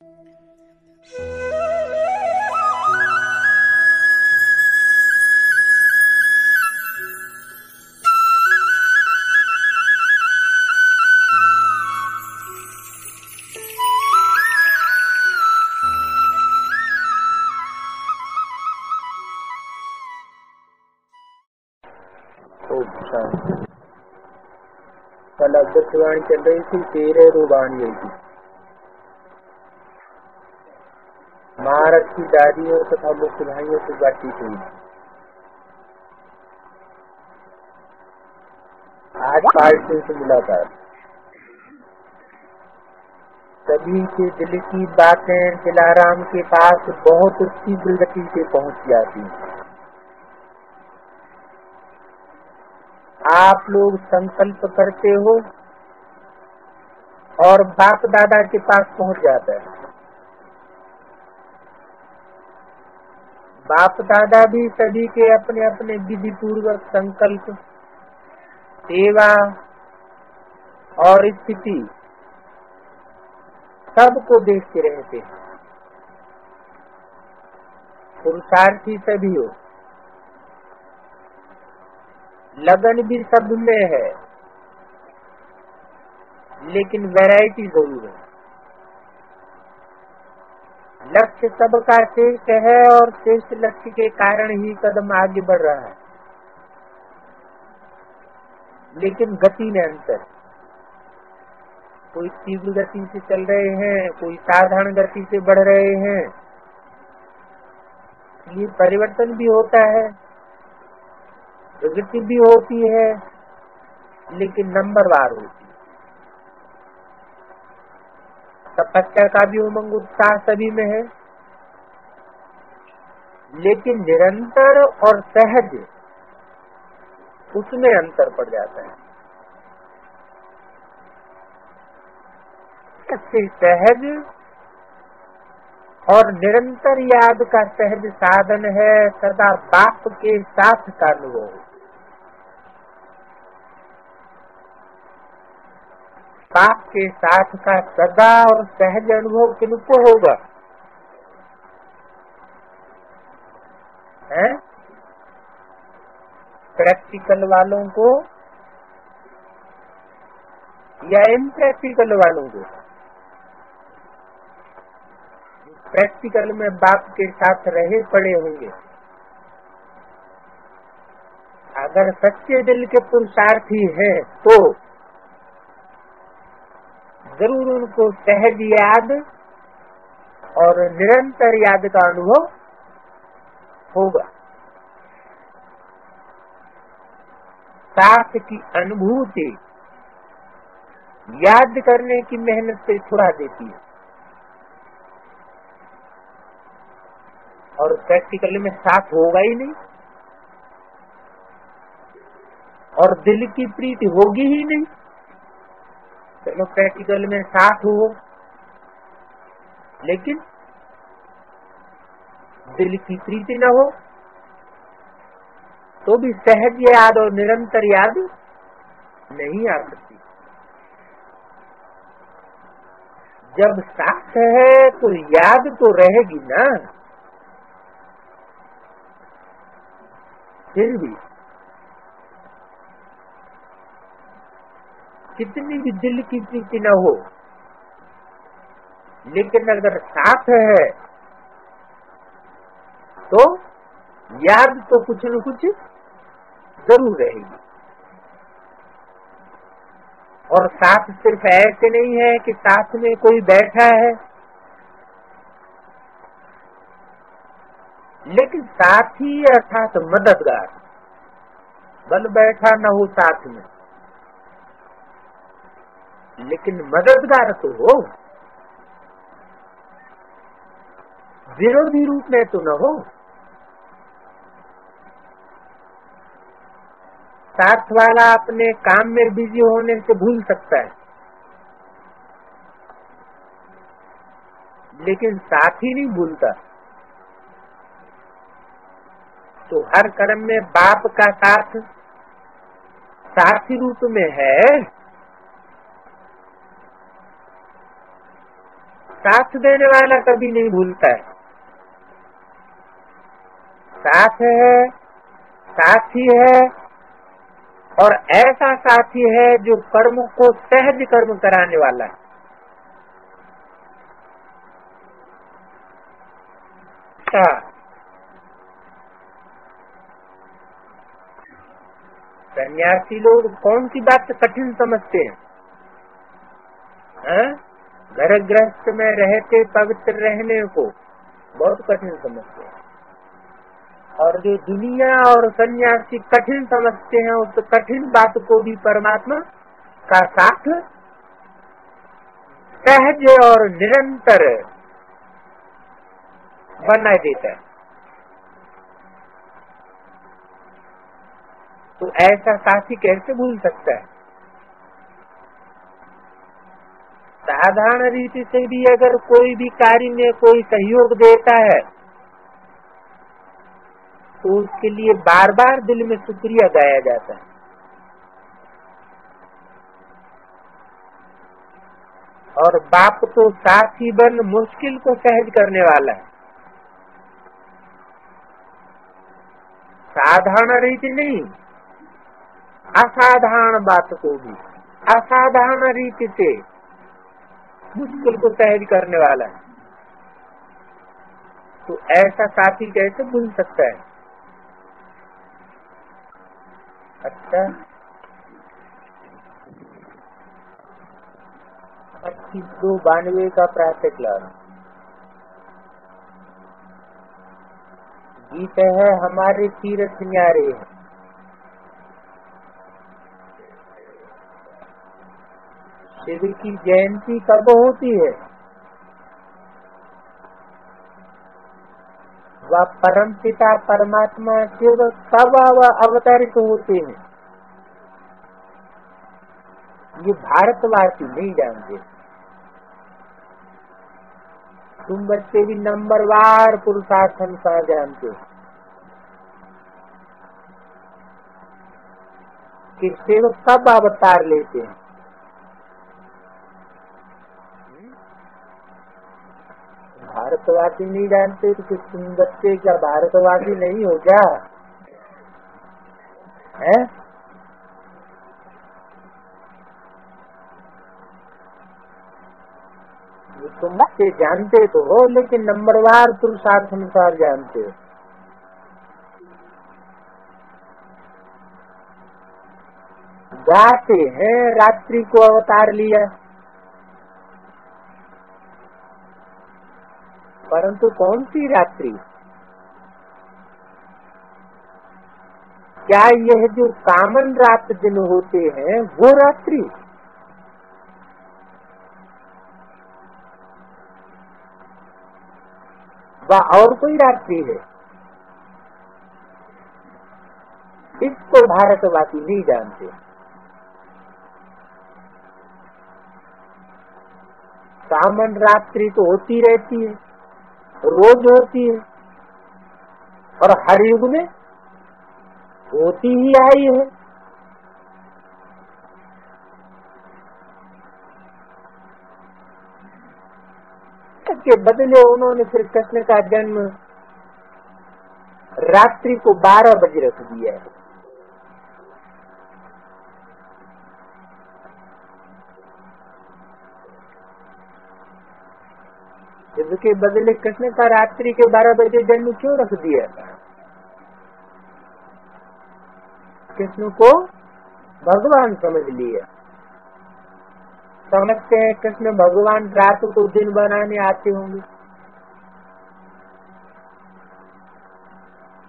कल अग्रवाणी चल रही थी 13 रूबानियों की। महाराज की दादी और तथा मुख्य भाइयों से बातचीत हुई। आज पार्टी से मुलाकात। सभी के दिल की बातें दिलाराम के पास बहुत तीव्र गति से पहुंच जाती हैं। आप लोग संकल्प करते हो और बाप दादा के पास पहुंच जाता है। बाप दादा भी सभी के अपने अपने विधि पूर्वक संकल्प, सेवा और स्थिति सबको देखते रहते हैं। पुरुषार्थी सभी हो, लगन भी सब में है, लेकिन वैरायटी जरूर है। लक्ष्य सबका श्रेष्ठ है और श्रेष्ठ लक्ष्य के कारण ही कदम आगे बढ़ रहा है, लेकिन गति में अंतर। कोई तीव्र गति से चल रहे हैं, कोई साधारण गति से बढ़ रहे हैं। ये परिवर्तन भी होता है, प्रगति भी होती है, लेकिन नंबरवार होती है। तपस्या का भी उमंग उत्साह सभी में है, लेकिन निरंतर और सहज उसमें अंतर पड़ जाता है। सबसे सहज और निरंतर याद का सहज साधन है सदा बाप के साथ का अनुभव। बाप के साथ का सदा और सहज अनुभव किनको होगा? है प्रैक्टिकल वालों को या इम्प्रैक्टिकल वालों को? प्रैक्टिकल में बाप के साथ रहे पड़े होंगे। अगर सच्चे दिल के पुरुषार्थी हैं तो जरूर उनको सहज याद और निरंतर याद का अनुभव होगा। साथ की अनुभूति याद करने की मेहनत से छुड़ा देती है, और प्रैक्टिकल में साथ होगा ही नहीं और दिल की प्रीति होगी ही नहीं। चलो प्रैक्टिकल में साथ हो, लेकिन दिल की प्रीति न हो तो भी सहज याद और निरंतर याद नहीं आ सकती। जब साथ है तो याद तो रहेगी ना। फिर भी कितनी भी दिल की प्रीति न हो, लेकिन अगर साथ है तो याद तो कुछ न कुछ जरूर रहेगी। और साथ सिर्फ ऐसे नहीं है कि साथ में कोई बैठा है, लेकिन साथी अर्थात मददगार। बल बैठा न हो साथ में, लेकिन मददगार तो हो, विरोधी रूप में तो न हो। साथ वाला अपने काम में बिजी होने से भूल सकता है, लेकिन साथी नहीं भूलता। तो हर कर्म में बाप का साथ साथी रूप में है। साथ देने वाला कभी नहीं भूलता है। साथ है, साथी है, और ऐसा साथी है जो कर्म को सहज कर्म कराने वाला है। सन्यासी लोग कौन सी बात कठिन समझते हैं? घर गृहस्थ में रहते पवित्र रहने को बहुत कठिन समझते हैं, और जो दुनिया और सन्यासी कठिन समझते हैं, उस कठिन बात को भी परमात्मा का साथ सहज और निरंतर बना देता है। तो ऐसा साथी कैसे भूल सकता है? साधारण रीति से भी अगर कोई भी कार्य में कोई सहयोग देता है तो उसके लिए बार बार दिल में शुक्रिया गाया जाता है। और बाप तो साथी बन मुश्किल को सहज करने वाला है। साधारण रीति नहीं, असाधारण बात को भी असाधारण रीति से मुश्किल को सहज करने वाला है। तो ऐसा साथी कैसे भूल सकता है? अच्छा, 2592 का प्रातः क्लास गीत है हमारे तीर्थ न्यारे। शिव की जयंती कब होती है? वह परम पिता परमात्मा शिव कब अवतरित होते हैं, ये भारतवासी नहीं जानते। तुम बच्चे भी नंबरवार पुरुषार्थ अनुसार जानते हो कि शिव कब अवतार लेते हैं। भारतवासी नहीं जानते तो कि तुम बच्चे क्या भारतवासी नहीं हो क्या? है? तुम बच्चे जानते तो हो, लेकिन नंबरवार पुरुषार्थ अनुसार जानते हो। गाते हैं रात्रि को अवतार लिया, परंतु कौन सी रात्रि? क्या यह जो कामन रात दिन होते हैं वो रात्रि? वह और कोई रात्रि है? इसको भारतवासी नहीं जानते। कामन रात्रि तो होती रहती है, रोज होती है, और हर युग में होती ही आई है। के बदले उन्होंने फिर कृष्ण का जन्म रात्रि को 12 बजे रख दिया है। इसके बदले कृष्ण का रात्रि के 12 बजे जन्म क्यों रख दिया? कृष्ण को भगवान समझ लिया। समझते हैं कृष्ण भगवान रात को दिन बनाने आते होंगे।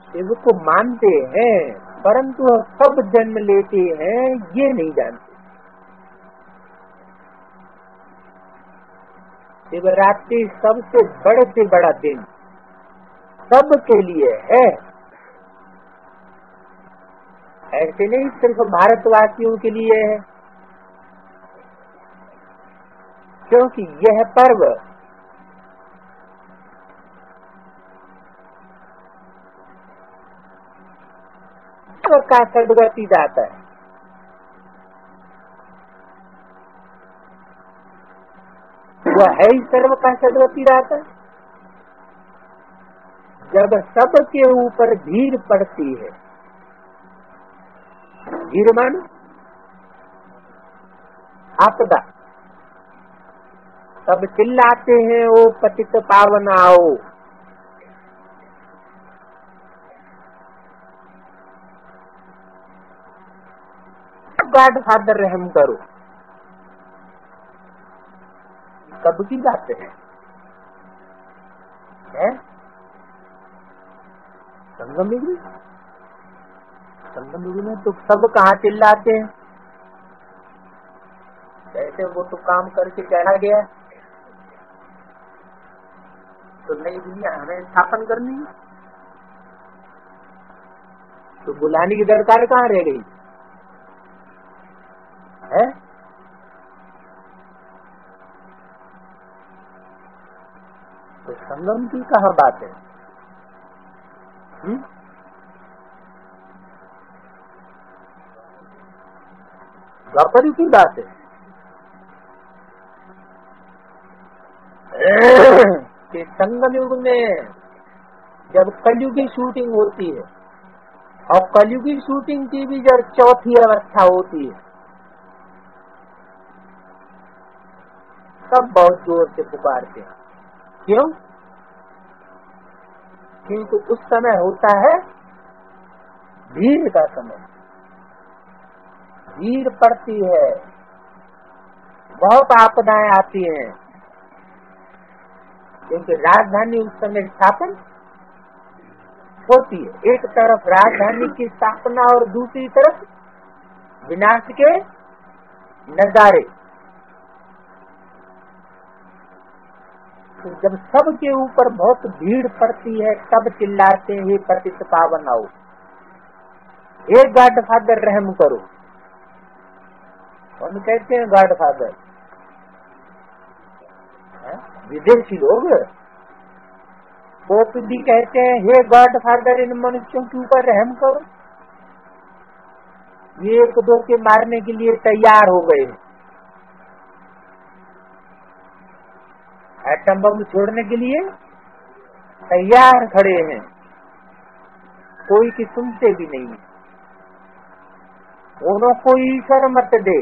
शिव को मानते हैं, परंतु कब जन्म लेते हैं ये नहीं जानते। शिवरात्रि सबसे बड़े से बड़ा दिन सबके लिए है, ऐसे नहीं सिर्फ भारतवासियों के लिए है, क्योंकि यह पर्व विश्व का सदगति दाता है। वह है ही सर्व का सदवती रहता। जब सबके ऊपर भीड़ पड़ती है, भीड़ मानो आपदा, तब चिल्लाते हैं ओ पतित पावन आओ। गॉड फादर रहम करो। कब की बात है? संगम युग में। संगम युग में तो सब कहाँ चिल्लाते हैं, जैसे वो तो काम करके चला गया, तो नई दुनिया हमें स्थापन करनी है, तो बुलाने की दरकार कहाँ रह गई है? तो संगम की कहाँ बात है? द्वापर की बात है। कि संगम युग में जब कलयुग की शूटिंग होती है, और कलयुग की शूटिंग की भी जब चौथी अवस्था होती है, सब बहुत जोर से पुकारते हैं। क्यों? क्योंकि उस समय होता है भीड़ का समय, भीड़ पड़ती है, बहुत आपदाएं आती हैं, क्योंकि राजधानी उस समय स्थापन होती है। एक तरफ राजधानी की स्थापना और दूसरी तरफ विनाश के नजारे। तो जब सबके ऊपर बहुत भीड़ पड़ती है, तब चिल्लाते हैं पतित पावन आओ, एक गॉड फादर रहम करो। कौन कहते हैं गॉड फादर? विदेशी लोग। पोप भी कहते हैं हे गॉड फादर, इन मनुष्यों के ऊपर रहम करो, ये एक दो के मारने के लिए तैयार हो गए, एटम बम छोड़ने के लिए तैयार खड़े हैं, कोई की सुनते भी नहीं। उन्हों को ईश्वर मत दे।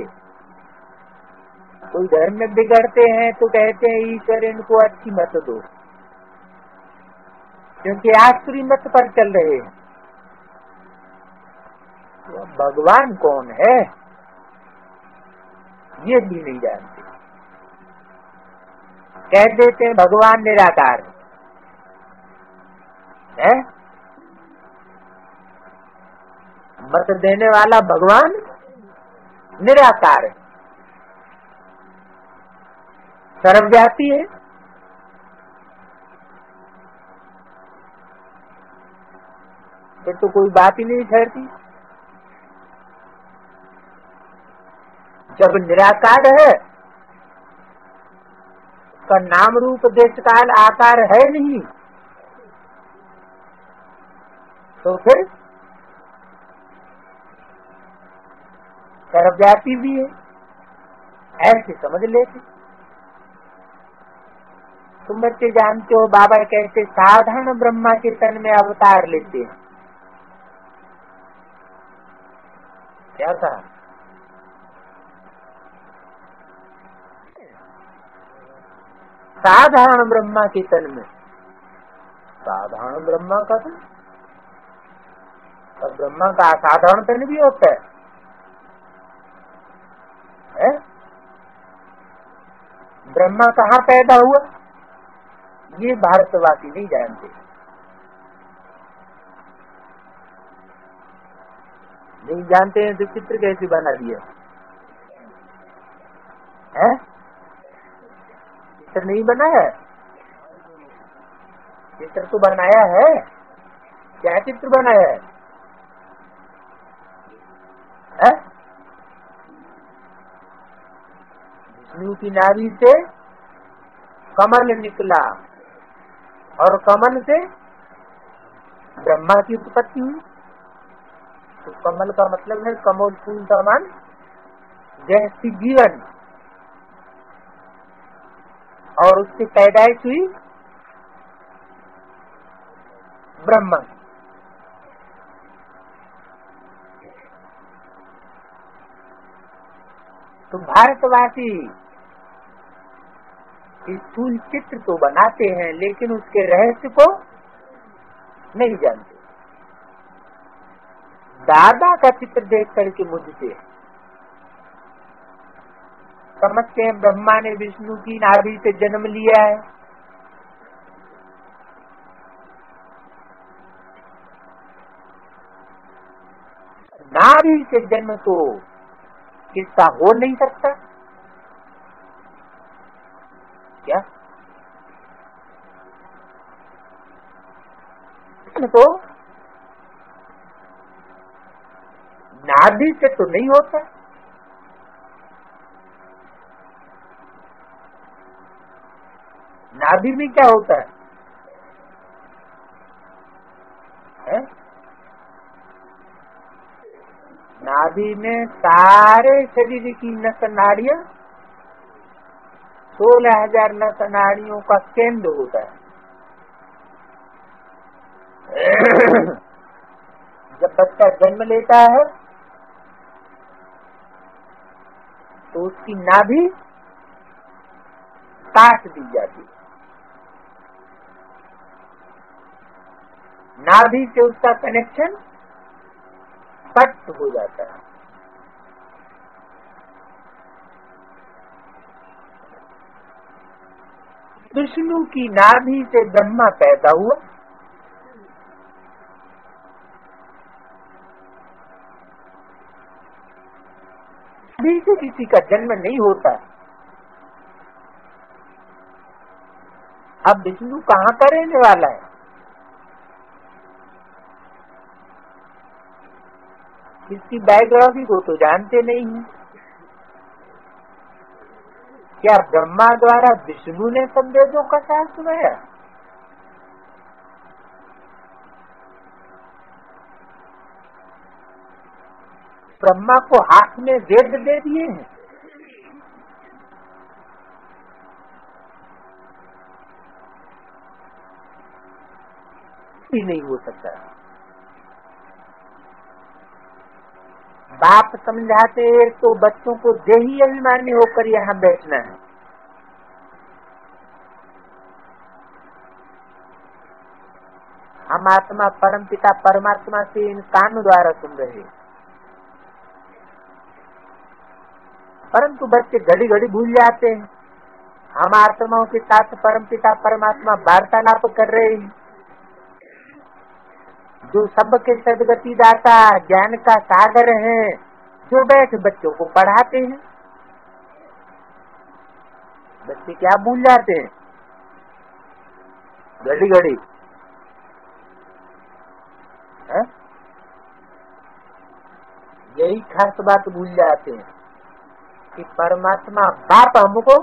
कोई धर्म में बिगड़ते हैं तो कहते हैं ईश्वर इनको अच्छी मत दो, क्योंकि आसुरी मत पर चल रहे हैं। तो भगवान कौन है ये भी नहीं जानते, कह देते हैं भगवान निराकार है। मत देने वाला भगवान निराकार है, सर्वव्यापी है। फिर तो कोई बात ही नहीं ठहरती। जब निराकार है, उसका नाम रूप देश काल आकार है नहीं, तो फिर सर्वव्यापी भी है, ऐसे समझ लेते। तुम बच्चे जानते हो बाबा कैसे साधारण ब्रह्मा के तन में अवतार लेते हैं। क्या था? साधारण ब्रह्मा के तन में, साधारण ब्रह्मा का तन, और ब्रह्मा का असाधारण तन भी होता है? ब्रह्मा कहाँ पैदा हुआ ये भारतवासी नहीं जानते। नहीं जानते हैं तो चित्र कैसे बना दिया है? चित्र नहीं बनाया, चित्र तो बनाया है। क्या चित्र बनाया है? विष्णु की नाभि से कमल निकला, और कमल से ब्रह्मा की उत्पत्ति हुई। तो कमल का मतलब है कमल फूल समान जैसी जीवन, और उसकी पैदाइश हुई ब्रह्मा। तो भारतवासी स्थूल चित्र तो बनाते हैं लेकिन उसके रहस्य को नहीं जानते। दादा का चित्र देख करके मुझसे समझते हैं ब्रह्मा ने विष्णु की नाभि से जन्म लिया है। नाभि से जन्म तो किस्सा हो नहीं सकता क्या? तो नाभि से तो नहीं होता। नाभि में क्या होता है? नाभि में सारे शरीर की नस नाड़ियां 16,000 नस नाड़ियों का केंद्र होता है। जब बच्चा जन्म लेता है तो उसकी नाभि काट दी जाती है। नाभि से उसका कनेक्शन कट हो जाता है। विष्णु की नाभि से ब्रह्मा पैदा हुआ। नाभि से किसी का जन्म नहीं होता। अब विष्णु कहाँ का रहने वाला है? इसकी बायोग्राफी को तो जानते नहीं है। क्या ब्रह्मा द्वारा विष्णु ने सब वेदों का सार सुनाया? ब्रह्मा को हाथ में वेद दे दिए हैं। ही नहीं हो सकता। बाप समझाते तो बच्चों को देही अभिमानी होकर यहाँ बैठना है। हम आत्मा परम पिता परमात्मा से इन कानों द्वारा सुन रहे, परंतु बच्चे घड़ी घड़ी भूल जाते हैं। हम आत्माओं के साथ परम पिता परमात्मा वार्तालाप कर रहे हैं, जो सबके सदगति दाता ज्ञान का सागर है, जो बैठ बच्चों को पढ़ाते हैं। बच्चे क्या भूल जाते हैं घड़ी घड़ी? यही खास बात भूल जाते हैं कि परमात्मा बाप हमको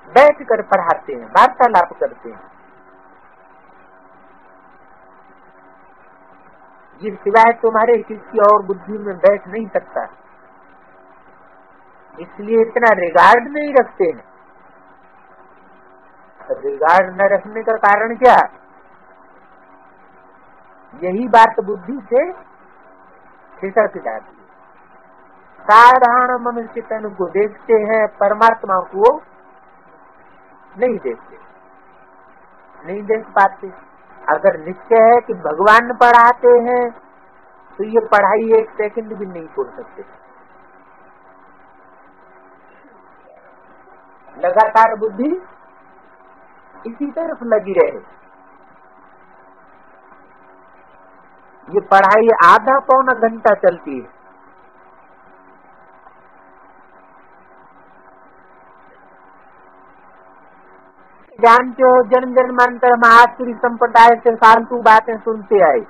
बैठ कर पढ़ाते हैं, वार्तालाप करते हैं। ये सिवाय तुम्हारे किसी और बुद्धि में बैठ नहीं सकता, इसलिए इतना रिगार्ड नहीं रखते हैं। रिगार्ड न रखने का कारण क्या? यही बात बुद्धि से खिसक जाती है। साधारण मनुष्य तन को देखते हैं, परमात्मा को नहीं देखते, नहीं देख पाते। अगर निश्चय है कि भगवान पढ़ाते हैं तो ये पढ़ाई एक सेकंड भी नहीं छोड़ सकते। लगातार बुद्धि इसी तरफ लगी रहे। ये पढ़ाई आधा पौना घंटा चलती है। जानते हो, जन्म जन्मांतर महासुरी संप्रदाय से फालतू बातें सुनते आए।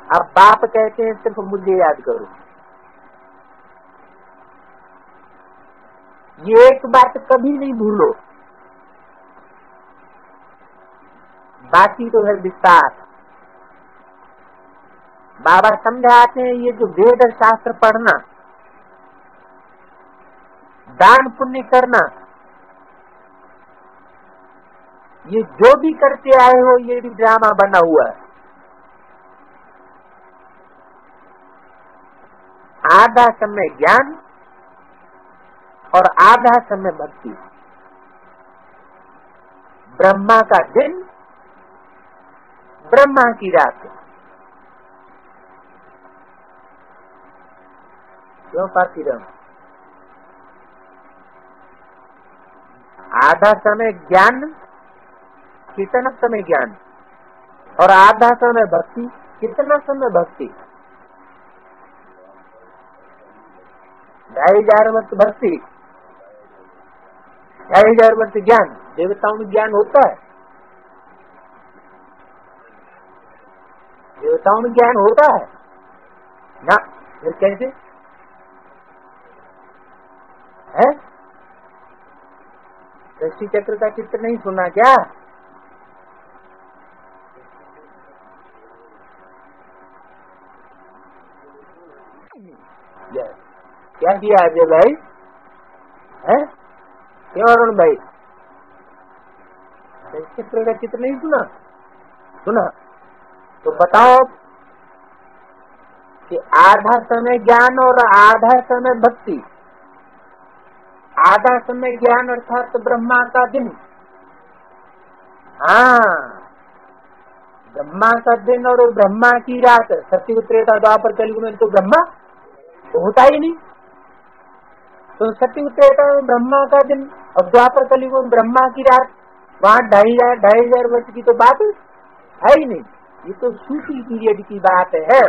अब बाप कहते हैं सिर्फ मुझे याद करो। ये एक बात कभी नहीं भूलो, बाकी तो है विस्तार। बाबा समझाते हैं ये जो वेद शास्त्र पढ़ना, दान पुण्य करना, ये जो भी करते आए हो ये भी ड्रामा बना हुआ है। आधा समय ज्ञान और आधा समय भक्ति। ब्रह्मा का दिन, ब्रह्मा की रात। क्यों पातीराम? आधा समय ज्ञान, कितना समय ज्ञान, और आधा समय भक्ति। कितना समय भक्ति? 2500 वर्ष भक्ति, 2500 वर्ष ज्ञान। देवताओं में ज्ञान होता है? देवताओं में ज्ञान होता है ना? फिर कैसे है? दृष्टि चक्र का चित्र नहीं सुना क्या? क्या किया अजय भाई? है क्यों अरुण भाई? दृष्टि चक्र का चित्र नहीं सुना? सुना तो बताओ कि आधा समय ज्ञान और आधा समय भक्ति। आधा समय ज्ञान अर्थात तो ब्रह्मा का दिन। हाँ, ब्रह्मा का दिन और ब्रह्मा की रात। सत्युग त्रेता द्वापर कलयुग में तो ब्रह्मा तो होता ही नहीं। तो सत्युग त्रेता में ब्रह्मा का दिन और द्वापर कलयुग में ब्रह्मा की रात। वहाँ 2500 वर्ष की तो बात है ही नहीं। ये तो सूफी पीरियड की बात है,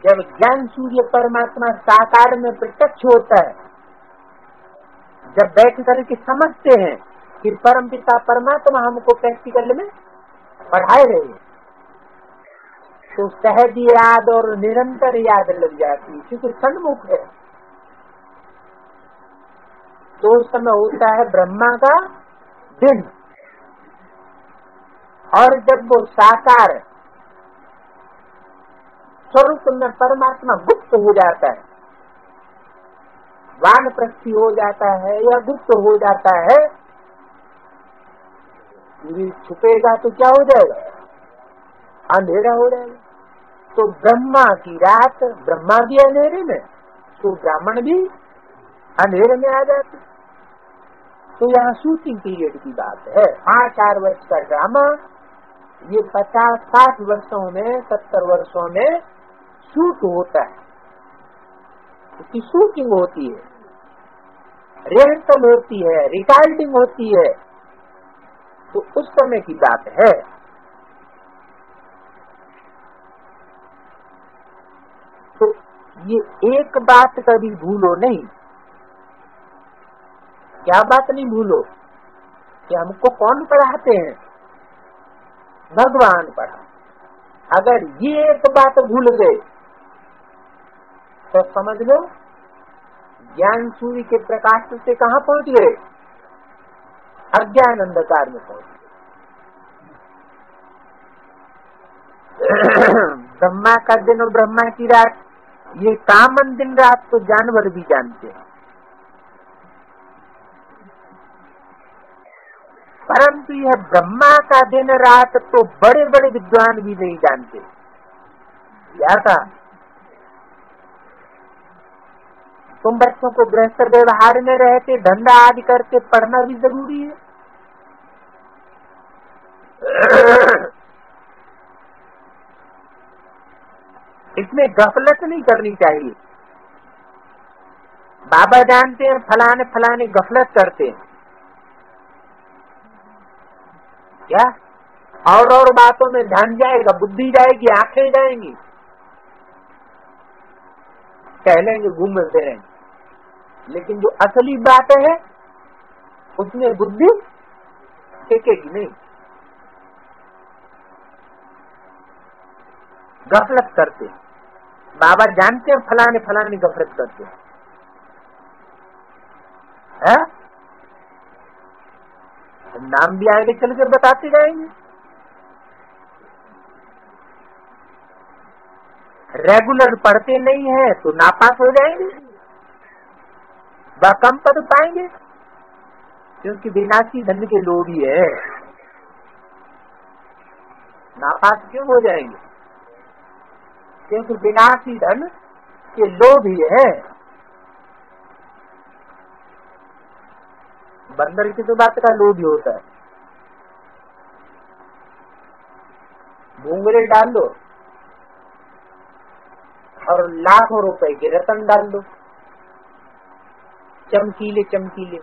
जब ज्ञान सूर्य परमात्मा साकार में प्रत्यक्ष होता है, जब बैठ करके समझते हैं कि परम पिता परमात्मा हमको प्रैक्टिकल में पढ़ाए रहे हैं, तो सहज याद और निरंतर याद लग जाती है, क्योंकि सन्मुख है। तो उस समय होता है ब्रह्मा का दिन। और जब वो साकार स्वरूप में परमात्मा गुप्त हो जाता है, वानप्रस्थी हो जाता है या गुप्त हो जाता है, छुपेगा तो क्या हो जाएगा? अंधेरा हो जाएगा। तो ब्रह्मा की रात, ब्रह्मा भी अंधेरे में तो ब्राह्मण भी अंधेरे में आ जाते। तो यहाँ शूटिंग पीरियड की बात है। 5-4 वर्ष का ड्रामा ये 50-60 वर्षों में, 70 वर्षों में शूट होता है। उसकी शूटिंग होती है, रिहर्सल होती है, रिकॉर्डिंग होती है। तो उस समय की बात है। तो ये एक बात कभी भूलो नहीं। क्या बात नहीं भूलो? कि हमको कौन पढ़ाते हैं? भगवान पढ़ा। अगर ये एक बात भूल गए तो समझ लो ज्ञान सूर्य के प्रकाश से कहाँ पहुंच गए? अज्ञान अंधकार में पहुंच गए। ब्रह्मा का दिन और ब्रह्मा की रात, ये कामन दिन रात तो जानवर भी जानते हैं, परंतु यह ब्रह्मा का दिन रात तो बड़े बड़े विद्वान भी नहीं जानते। क्या था? तुम बच्चों को गृहस्थ व्यवहार में रहते, धंधा आदि करते, पढ़ना भी जरूरी है। इसमें गफलत नहीं करनी चाहिए। बाबा जानते हैं फलाने फलाने गफलत करते हैं क्या? और बातों में ध्यान जाएगा, बुद्धि जाएगी, आंखें जाएंगी, टहलेंगे, घूमते रहेंगे। लेकिन जो असली बात है उसमें बुद्धि टेकेगी नहीं। गफलत करते, बाबा जानते हैं फलाने फलाने गफलत करते हैं, नाम भी आगे चल के बताते जाएंगे। रेगुलर पढ़ते नहीं है तो नापास हो जाएंगे। वह कम पद पाएंगे क्योंकि विनाशी धन के लोभी है। नापास क्यों हो जाएंगे? क्योंकि विनाशी धन के लोभी है। बंदर की तो बात का लोभी होता है। घूंघरे डाल दो और लाखों रुपए के रतन डाल दो, चमकीले चमकीले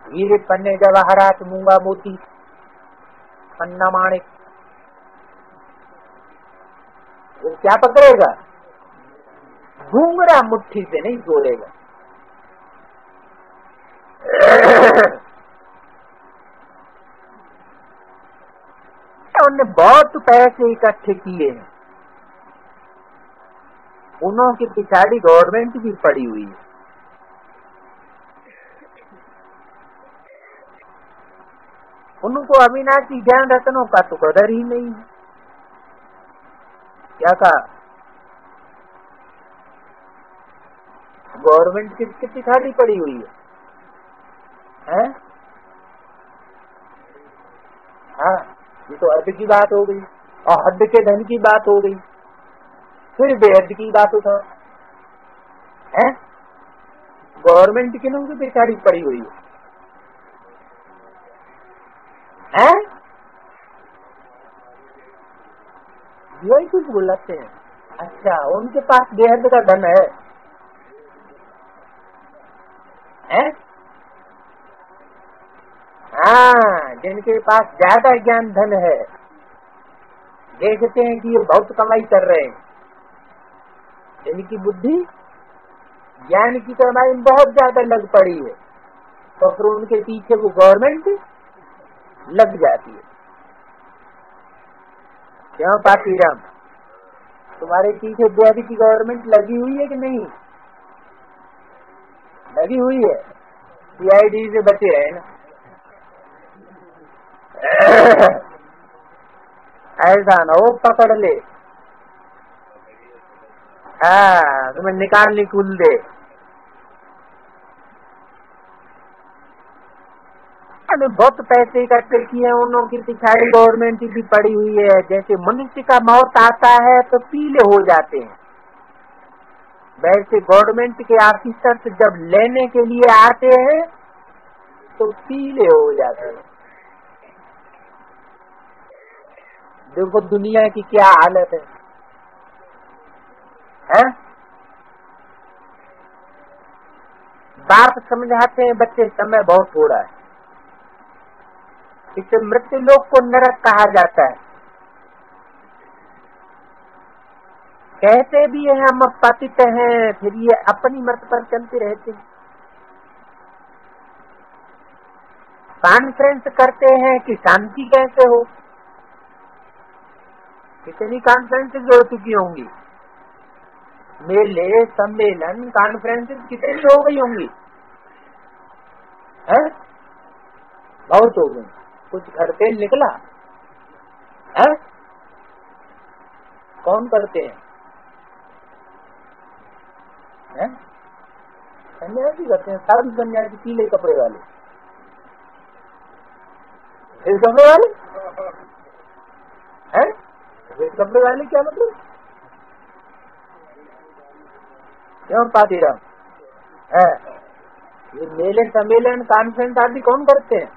हीरे पन्ने जवाहरात मूंगा मोती पन्ना माणिक, वो क्या पकड़ेगा? घूंघरा मुट्ठी से नहीं जोड़ेगा। उन्होंने बहुत पैसे इकट्ठे किए हैं, उन्हों की पिछाड़ी गवर्नमेंट भी पड़ी हुई है। उनको अविनाशी ज्ञान रत्नों का तो कदर ही नहीं है। क्या कहा? गवर्नमेंट किसकी पिछाड़ी पड़ी हुई है? हाँ, ये तो हद की बात हो गई और हद के धन की बात हो गई, फिर बेहद की बात उठा है। गवर्नमेंट किन्हों की पिछाड़ी पड़ी हुई है? यही कुछ बुलाते हैं। अच्छा, उनके पास बेहद का धन है? हाँ, जिनके पास ज्यादा ज्ञान धन है, देखते हैं कि ये बहुत कमाई कर रहे हैं, जिनकी बुद्धि ज्ञान की कमाई में बहुत ज्यादा लग पड़ी है, तो फिर उनके पीछे वो गवर्नमेंट लग जाती है। क्यों पातीराम, तुम्हारे पीछे बेहद की गवर्नमेंट लगी हुई है कि नहीं लगी हुई है? सीआईडी से बचे है ना? ऐसा ना हो पकड़ ले, हाँ तुम्हें निकाल निकुल दे। अरे बहुत पैसे इकट्ठे किए हैं, उन्हों की पिछाड़ी गवर्नमेंट भी पड़ी हुई है। जैसे मनुष्य का मौत आता है तो पीले हो जाते हैं, वैसे गवर्नमेंट के ऑफिसर्स जब लेने के लिए आते हैं तो पीले हो जाते हैं। देखो दुनिया की क्या हालत है? बाप समझाते हैं बच्चे समय बहुत थोड़ा है, इसे मृत्यु लोक को नरक कहा जाता है। कहते भी हैं हम पतित हैं, फिर ये अपनी मत पर चलते रहते हैं। कॉन्फ्रेंस करते हैं कि शांति कैसे हो, कितनी कॉन्फ्रेंसेज हो चुकी होंगी, मेले सम्मेलन कॉन्फ्रेंसेज कितनी हो गई होंगी? बहुत हो गई। कुछ घर तेल निकला है? कौन करते हैं? सन्यासी करते हैं, साधु सन्यासी, पीले कपड़े वाले। इस कपड़े वाले हैं? इस कपड़े वाले क्या मतलब? क्यों पातीराम है? ये मेले सम्मेलन कॉन्फ्रेंस आदि कौन करते हैं?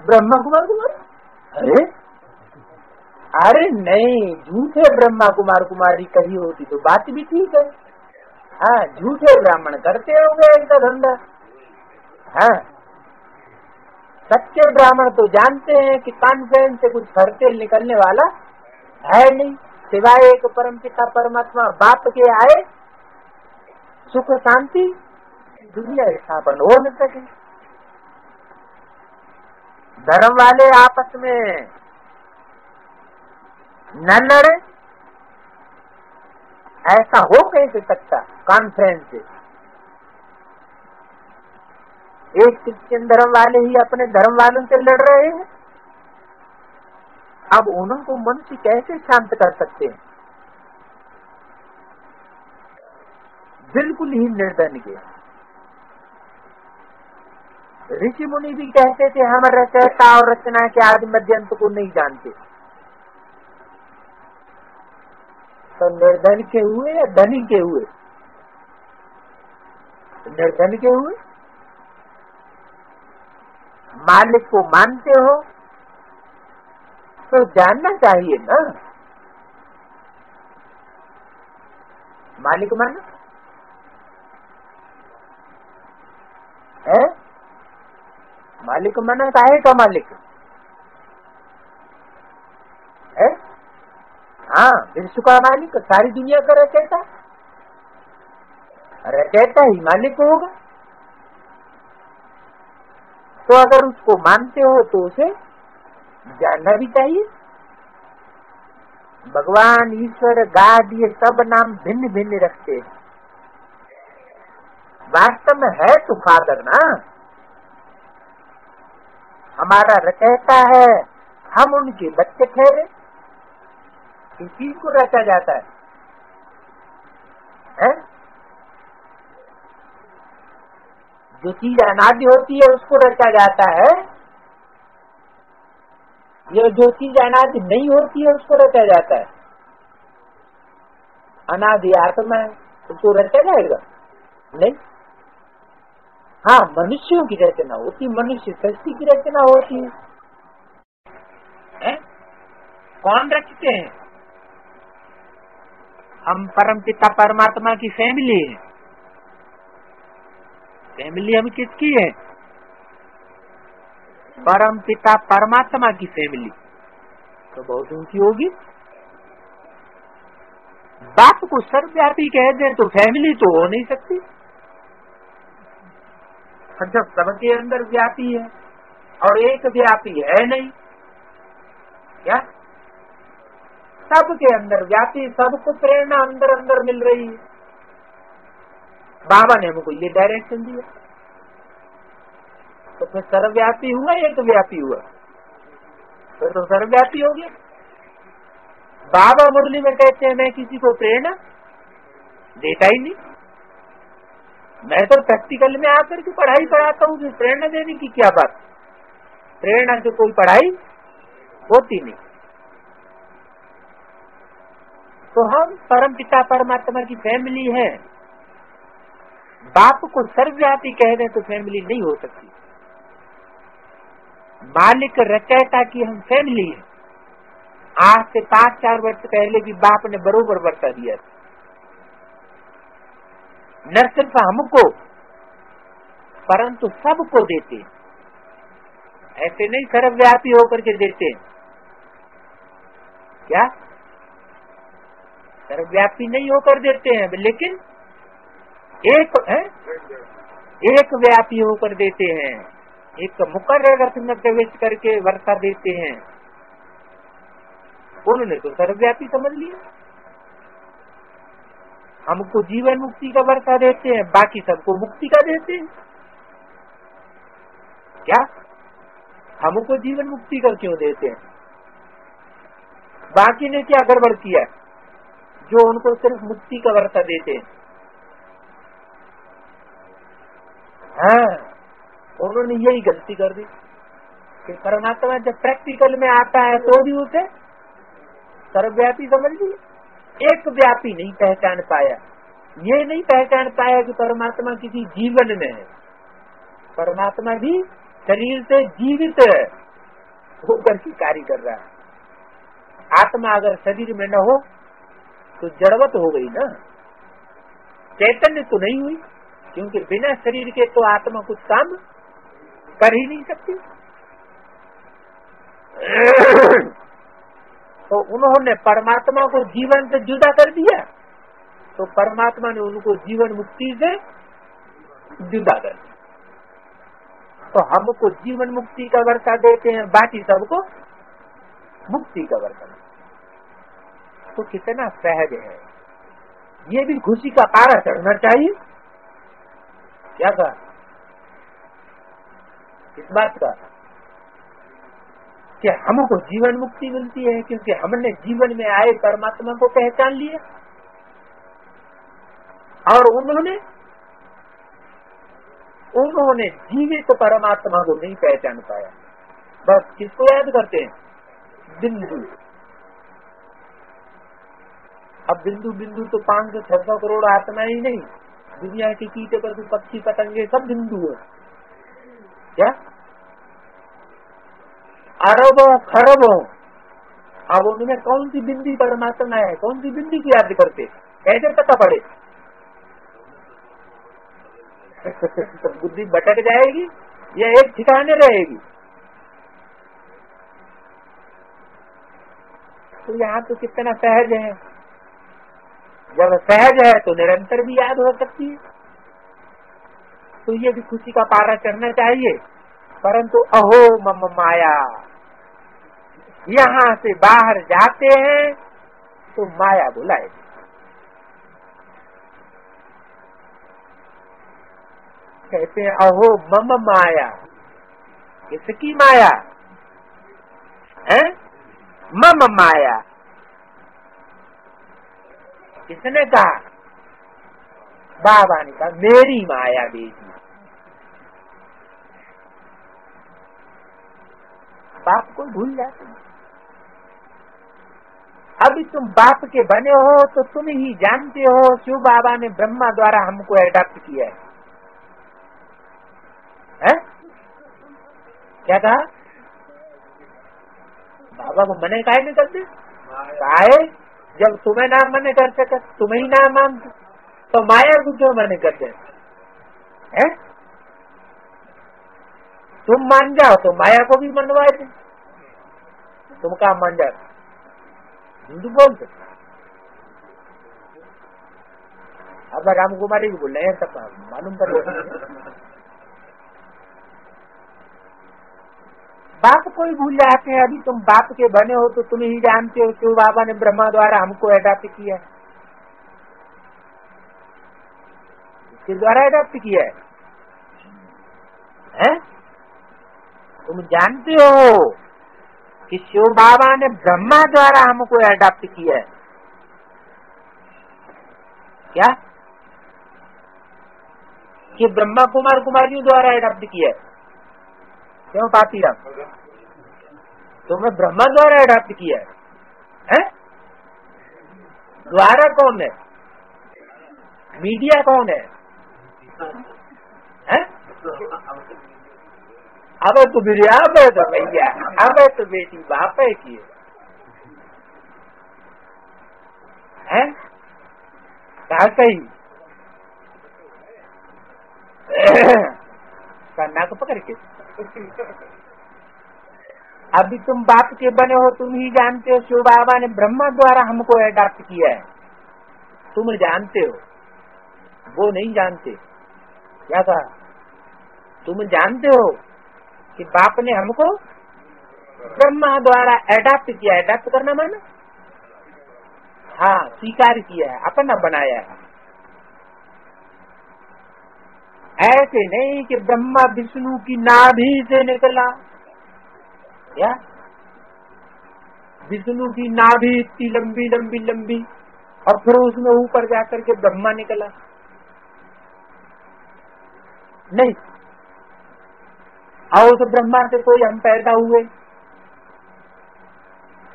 ब्रह्मा कुमार। अरे नहीं, झूठे ब्रह्मा कुमार कुमारी कही होती तो बात भी ठीक है। हाँ, झूठे ब्राह्मण करते होंगे इनका धंधा। हाँ, सच्चे ब्राह्मण तो जानते हैं कि कॉन्फ्रेंस से कुछ खर्चे निकलने वाला है नहीं, सिवाय एक परम पिता परमात्मा बाप के आए सुख शांति दुनिया स्थापन हो न सके। धर्म वाले आपस में न लड़े, ऐसा हो कैसे सकता? कॉन्फ्रेंस से एक क्रिश्चियन धर्म वाले ही अपने धर्म वालों से लड़ रहे हैं, अब उनको मन से कैसे शांत कर सकते हैं? बिल्कुल ही निर्धन के। ऋषि मुनि भी कहते थे हम रचयिता और रचना के आदि मध्यंत को नहीं जानते। तो निर्धन के हुए या धनी के हुए? निर्धन के हुए। मालिक को मानते हो तो जानना चाहिए ना। मालिक मानो है, मालिक माना काहे का मालिक है? हाँ, विश्व का मालिक, सारी दुनिया का रचयिता। रचयिता ही मालिक होगा। तो अगर उसको मानते हो तो उसे जानना भी चाहिए। भगवान, ईश्वर, गाड, ये सब नाम भिन्न भिन्न रखते हैं। वास्तव में है तो फादर ना, हमारा रचयिता है, हम उनके बच्चे ठहरे। इसी को रचा जाता है? जो चीज अनादि होती है उसको रचा जाता है, ये जो चीज अनादि नहीं होती है उसको रचा जाता है। अनादि आत्मा है, उसको रचा जाएगा नहीं। हाँ, मनुष्यों की रचना होती, मनुष्य सृष्टि की रचना होती है। कौन रचते हैं? हम परम पिता परमात्मा की फैमिली है। फैमिली हम किसकी है? परम पिता परमात्मा की फैमिली। तो बहुत ऊंची होगी। बाप को सर्वव्यापी कह दे तो फैमिली तो हो नहीं सकती। जब सबके अंदर व्यापी है और एक व्यापी है नहीं, क्या सबके अंदर व्यापी, सबको प्रेरणा अंदर अंदर मिल रही है। बाबा ने हमको ये डायरेक्शन दिया, तो फिर सर्वव्यापी हुआ, एक व्यापी हुआ, फिर तो सर्वव्यापी हो गया। बाबा मुरली में कहते हैं मैं किसी को प्रेरणा देता ही नहीं, मैं तो प्रैक्टिकल में आकर के पढ़ाई पढ़ाता हूँ। प्रेरणा देने की क्या बात? प्रेरणा से कोई पढ़ाई होती नहीं। तो हम परम पिता परमात्मा की फैमिली है। बाप को सर्वव्यापी कह दें तो फैमिली नहीं हो सकती। मालिक रचयिता की हम फैमिली है। आज से 5-4 वर्ष पहले भी बाप ने बरोबर बता दिया, न सिर्फ हमको परंतु सबको देते। ऐसे नहीं सर्वव्यापी होकर के देते, क्या सर्वव्यापी नहीं होकर देते हैं, लेकिन एक व्यापी होकर देते हैं। एक मुकर्रर रथ में प्रवेश करके वर्षा देते हैं। उन्होंने तो सर्वव्यापी समझ लिया। हमको जीवन मुक्ति का वर्षा देते हैं, बाकी सबको मुक्ति का देते हैं। क्या हमको जीवन मुक्ति का क्यों देते हैं? बाकी ने क्या गड़बड़ किया जो उनको सिर्फ मुक्ति का वर्षा देते हैं? हाँ, उन्होंने यही गलती कर दी कि परमात्मा जब प्रैक्टिकल में आता है तो भी उसे सर्वव्यापी समझ लिया, एक व्यापी नहीं पहचान पाया। ये नहीं पहचान पाया कि परमात्मा किसी जीवन में है। परमात्मा भी शरीर से जीवित होकर के कार्य कर रहा है। आत्मा अगर शरीर में न हो तो जड़वत हो गई ना, चैतन्य तो नहीं हुई, क्योंकि बिना शरीर के तो आत्मा कुछ काम कर ही नहीं सकती। तो उन्होंने परमात्मा को जीवन से जुदा कर दिया, तो परमात्मा ने उनको जीवन मुक्ति से जुदा कर दिया। तो हमको जीवन मुक्ति का वर्षा देते हैं, बाकी सबको मुक्ति का वर्षा। तो कितना सहज है। ये भी खुशी का पारा चढ़ना चाहिए। क्या कहा इस बात का कि हमको जीवन मुक्ति मिलती है क्योंकि हमने जीवन में आए परमात्मा को पहचान लिया। और उन्होंने जीवित परमात्मा को नहीं पहचान पाया। बस किसको याद करते हैं? बिंदु। अब बिंदु बिंदु तो 500-600 करोड़ आत्मा ही नहीं, दुनिया के कीट पर पक्षी पतंगे सब बिंदु है। क्या अरबों खरबों, अब उनमें कौन सी बिंदी परमात्मा है, कौन सी बिंदी की याद करते, कैसे पता पड़े? तो बुद्धि भटक जाएगी या एक ठिकाने रहेगी? तो यहाँ तो कितना सहज है। जब सहज है तो निरंतर भी याद हो सकती है, तो ये भी खुशी का पारा चढ़ना चाहिए। परंतु अहो मम माया, यहाँ से बाहर जाते हैं तो माया बुलाए। कहते हैं अहो मम माया, किसकी माया है? मम माया। किसने कहा? बाबा ने कहा मेरी माया बेटी। बाप को भूल जाते हैं। अभी तुम बाप के बने हो तो तुम ही जानते हो शिव बाबा ने ब्रह्मा द्वारा हमको एडॉप्ट किया है? क्या कहा? बाबा को मने काहे नहीं करते? काहे? जब तुम्हें ना मने कर सके, तुम्हें ही ना मानते, तो माया को क्यों मने करते हैं? तुम मान जाओ तो माया को भी मनवाए थे। तुम कहा मान जाओ? हिंदू बोलते। अब राम कुमारी भी बोल रहे हैं, सब मालूम कर। बाप को ही भूल जाते हैं। अभी तुम बाप के बने हो तो तुम ही जानते हो शिव बाबा ने ब्रह्मा द्वारा हमको एडॉप्ट किया है। किस द्वारा एडॉप्ट किया है? तुम जानते हो कि शिव बाबा ने ब्रह्मा द्वारा हमको एडॉप्ट किया है। क्या? कि ब्रह्मा कुमार कुमारियों द्वारा एडॉप्ट किया है। क्यों पातीराम? तुम्हें ब्रह्मा द्वारा एडॉप्ट किया है? द्वारा कौन है? मीडिया कौन है? अब तो बिरिया है तो भैया, अब तो बेटी बाप है की है। कहा कही नाक पकड़ के। अभी तुम बाप के बने हो, तुम ही जानते हो शिव बाबा ने ब्रह्मा द्वारा हमको एडॉप्ट किया है। तुम जानते हो, वो नहीं जानते। क्या कहा? तुम जानते हो कि बाप ने हमको ब्रह्मा द्वारा एडॉप्ट किया। एडॉप्ट करना माना? हाँ, स्वीकार किया है, अपना बनाया है। ऐसे नहीं कि ब्रह्मा विष्णु की नाभि से निकला। क्या? विष्णु की नाभि इतनी लंबी लंबी लंबी और फिर उसमें ऊपर जाकर के ब्रह्मा निकला? नहीं। और उस ब्रह्मा से कोई हम पैदा हुए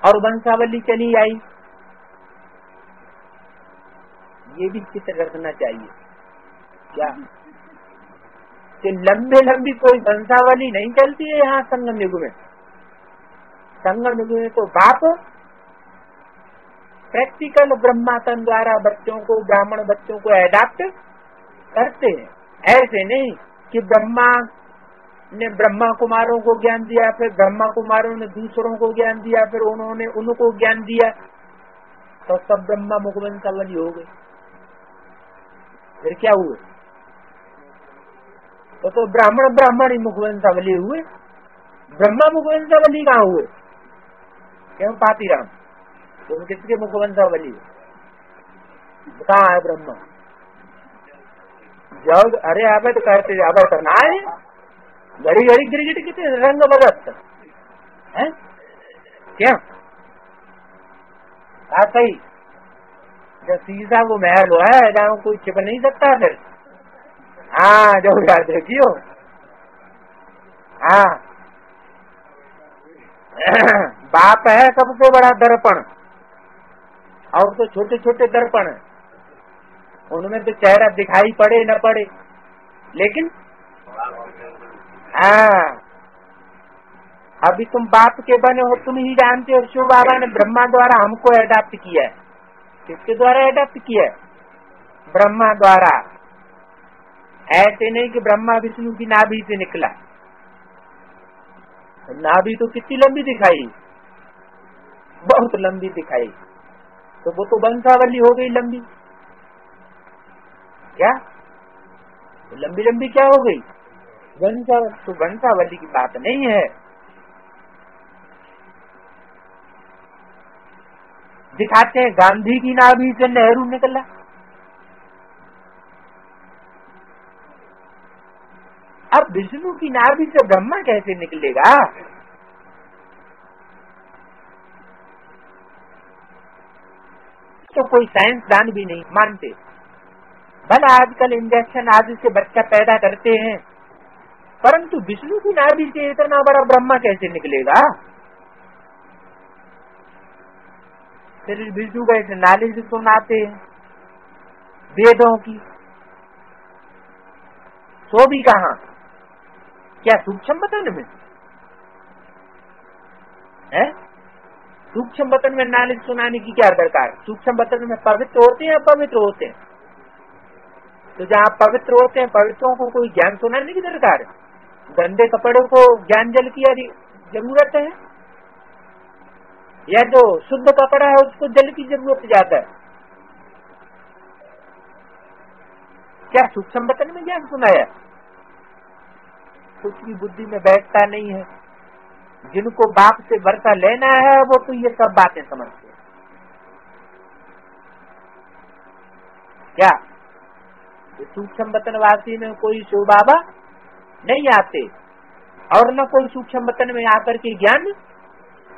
और वंशावली चली आई। ये भी चित्र रखना चाहिए। क्या कि लंबे लंबी कोई वंशावली नहीं चलती है यहाँ संगम युग में। संगम युग में तो बाप प्रैक्टिकल ब्रह्मातन द्वारा बच्चों को, ब्राह्मण बच्चों को एडॉप्ट करते हैं। ऐसे नहीं कि ब्रह्मा ने ब्रह्मा कुमारों को ज्ञान दिया, फिर ब्रह्मा कुमारों ने दूसरों को ज्ञान दिया, फिर उन्होंने उनको ज्ञान दिया तो सब ब्रह्मा मुखवंशावली हो गए। फिर क्या हुए? तो ब्राह्मण ब्राह्मण ही मुखवंशावली हुए, ब्रह्मा मुखवंशावली कहाँ हुए? क्यों पातीराम? तुम किसके मुखवंशावली हो? कहाँ है ब्रह्मा? जब अरे अब तो कहते अब करना है, घड़ी घड़ी गिरगिट कितने रंग बदलते हैं। क्या? सही जब शीशा को महल हुआ है जहाँ कोई छिप नहीं सकता फिर। हाँ जो याद देखियो। हाँ बाप है सबसे बड़ा दर्पण, और तो छोटे छोटे दर्पण है, उनमें तो चेहरा दिखाई पड़े न पड़े, लेकिन हाँ अभी तुम बाप के बने हो, तुम ही जानते हो। शिव बाबा ने ब्रह्मा द्वारा हमको अडॉप्ट किया है। किसके द्वारा अडॉप्ट किया है? ब्रह्मा द्वारा। ऐसे नहीं कि ब्रह्मा विष्णु की नाभि से निकला। नाभि तो कितनी लंबी दिखाई, बहुत लंबी दिखाई, तो वो तो वंशावली हो गई लंबी। क्या लंबी लंबी क्या हो गई? वंशावली। तो वंशावली की बात नहीं है। दिखाते हैं गांधी की नाभि से नेहरू निकला। अब विष्णु की नाभि से ब्रह्मा कैसे निकलेगा? तो कोई साइंसदान भी नहीं मानते। भला आजकल इंजेक्शन आदि से बच्चा पैदा करते हैं, परंतु विष्णु की नाभि से इतना बड़ा ब्रह्मा कैसे निकलेगा? फिर विष्णु का ऐसे नॉलेज सुनाते हैं वेदों की, सो भी कहा क्या सूक्ष्म बतन में है? सूक्ष्म बतन में नॉलेज सुनाने की क्या दरकार? सूक्ष्म बतन में पवित्र होते हैं, अपवित्र होते हैं। तो जहाँ पवित्र होते हैं, पवित्रों को कोई ज्ञान सुनाने की दरकार है? गंदे कपड़ों को ज्ञान जल की जरूरत है, या जो शुद्ध कपड़ा है उसको जल की जरूरत ज्यादा है? क्या सूक्ष्म बतन में ज्ञान सुनाया? कुछ भी बुद्धि में बैठता नहीं है। जिनको बाप से वर्षा लेना है वो तो ये सब बातें समझते हैं। क्या सूक्ष्म बतन वासी में कोई शिव बाबा नहीं आते, और न कोई सूक्ष्म बतन में आकर के ज्ञान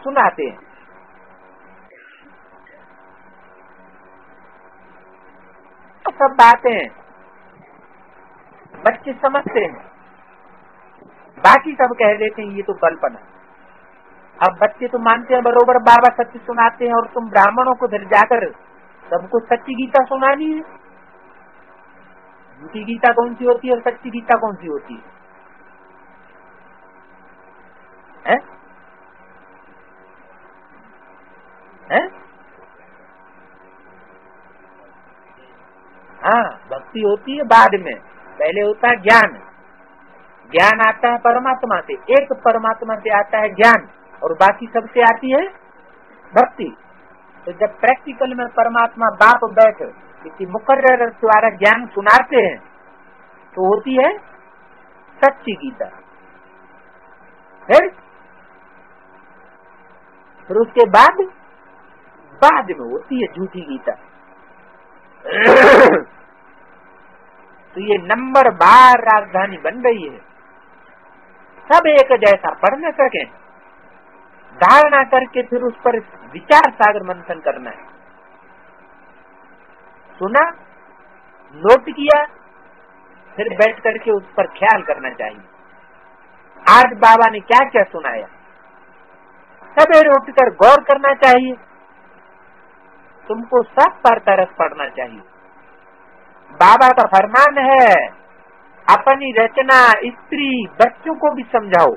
सुनाते हैं। सब बातें बच्चे समझते हैं, बाकी सब कह देते हैं ये तो कल्पना। अब बच्चे तो मानते हैं बरोबर बाबा सत्य सुनाते हैं, और तुम ब्राह्मणों को फिर जाकर सबको सच्ची गीता सुनानी है। झूठी गीता कौन सी होती है और सच्ची गीता कौन सी होती है? हैं? हाँ भक्ति होती है बाद में, पहले होता है ज्ञान। ज्ञान आता है परमात्मा से, एक परमात्मा से आता है ज्ञान, और बाकी सबसे आती है भक्ति। तो जब प्रैक्टिकल में परमात्मा बाप बैठ किसी मुकर्रर द्वारा ज्ञान सुनाते हैं तो होती है सच्ची गीता। फिर उसके बाद में होती है झूठी गीता। तो ये नंबर बार राजधानी बन गई है। सब एक जैसा पढ़ न सके, धारणा करके फिर उस पर विचार सागर मंथन करना है। सुना, नोट किया, फिर बैठ करके उस पर ख्याल करना चाहिए। आज बाबा ने क्या क्या सुनाया, सवेरे उठकर गौर करना चाहिए। तुमको सब पर तरस पड़ना चाहिए। बाबा का फरमान है अपनी रचना स्त्री बच्चों को भी समझाओ।